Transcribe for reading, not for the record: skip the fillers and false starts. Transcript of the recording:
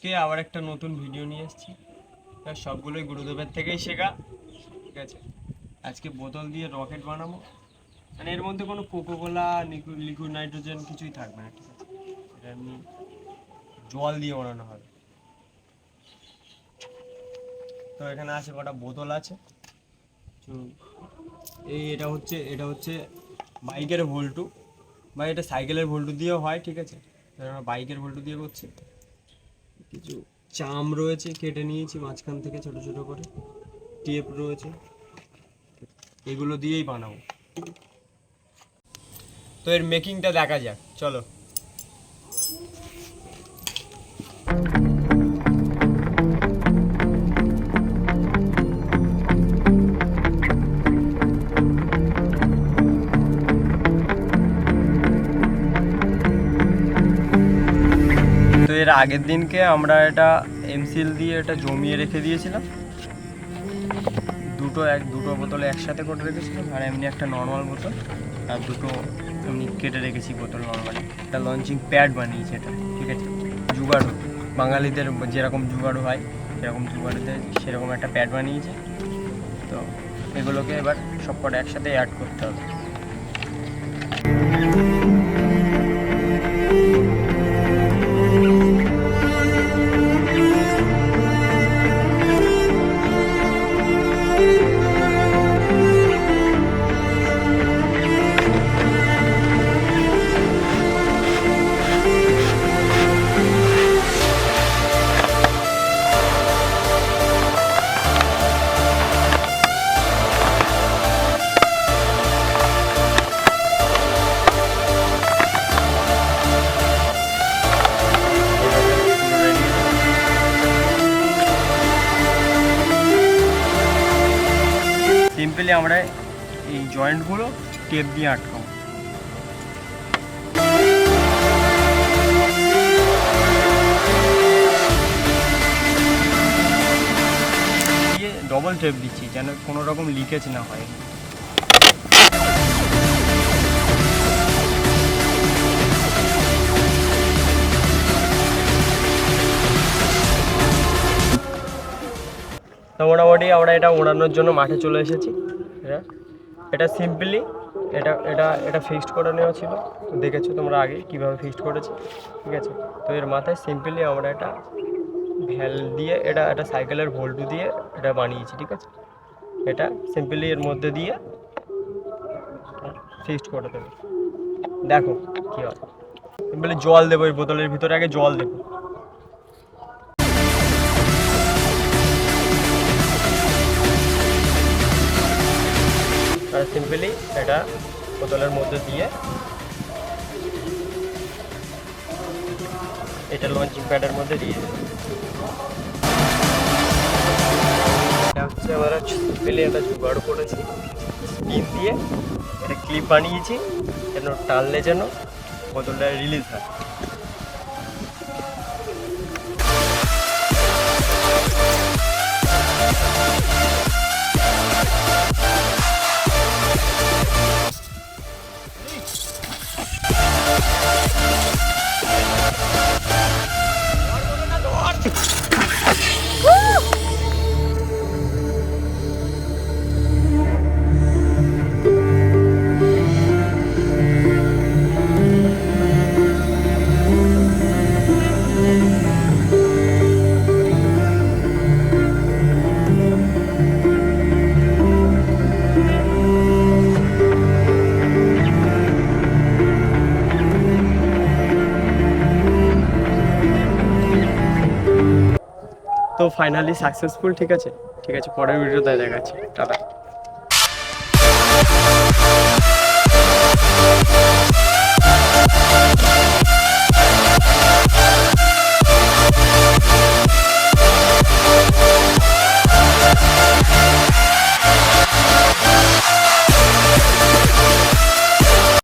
আজকে আবার একটা নতুন ভিডিও নিয়ে এসেছি। সবগুলোই গুরুদেবের থেকেই শেখা, ঠিক আছে। আজকে বোতল দিয়ে রকেট বানাবো, মানে এর মধ্যে কোনো কোকাকোলা লিকুইড নাইট্রোজেন কিছুই থাকবে না, ঠিক আছে। এটা এমনি জল দিয়ে বানানো হবে। তো এখানে আছে কটা বোতল আছে। এটা হচ্ছে বাইকের ভোল্টু, বা এটা সাইকেলের ভোল্টু দিয়েও হয়, ঠিক আছে। আমরা বাইকের ভোল্টু দিয়ে করছি। কিছু চাম রয়েছে, কেটে নিয়েছি মাঝখান থেকে ছোট ছোট করে। টেপ রয়েছে, এগুলো দিয়েই বানাবো। তো এর মেকিংটা দেখা যাক, চলো। তো এর আগের দিনকে আমরা এটা এমসিল দিয়ে এটা জমিয়ে রেখে দিয়েছিলাম। দুটো বোতলে একসাথে করে রেখেছিলাম, আর এমনি একটা নর্মাল বোতল, আর দুটো এমনি কেটে রেখেছি বোতল নর্মালি। একটা লঞ্চিং প্যাড বানিয়েছি এটা, ঠিক আছে। জুগাড়ু, বাঙালিদের যেরকম জুগাড়ু হয় সেরকম জুগাড়ুতে সেরকম একটা প্যাড বানিয়েছি। তো এগুলোকে এবার সব কটা একসাথে অ্যাড করতে হবে। সিম্পলি আমরা এই জয়েন্টগুলো টেপ দিয়ে আটকাবো। দিয়ে ডবল টেপ দিচ্ছি যেন কোনো রকম লিকেজ না হয়। তো মোটামুটি আমরা এটা ওড়ানোর জন্য মাঠে চলে এসেছি। এটা সিম্পলি এটা ফিক্সড করে নেওয়া ছিল, দেখেছো তোমরা আগে কীভাবে ফিক্সড করেছি, ঠিক আছে। তো এর মাথায় সিম্পলি আমরা এটা ভ্যাল দিয়ে এটা সাইকেলের ভোল্টু দিয়ে এটা বানিয়েছি, ঠিক আছে। এটা সিম্পলি এর মধ্যে দিয়ে ফিক্সড করে দেবে। দেখো কী হয়। সিম্পলি জল দেবো এই বোতলের ভিতরে, আগে জল দেবো। আর সিম্পলি এটা বোতলের মধ্যে দিয়ে এটা লঞ্চিং প্যাডের মধ্যে দিয়ে দেবো। এটা হচ্ছে আমরা সিম্পলি একটা জোগাড় করেছি স্পিন দিয়ে, এটা ক্লিপ বানিয়েছি যেন টানলে যেন বোতলটা রিলিজ হয়। তো ফাইনালি সাকসেসফুল, ঠিক আছে। পরের ভিডিওতে দেখাচ্ছি, টাটা।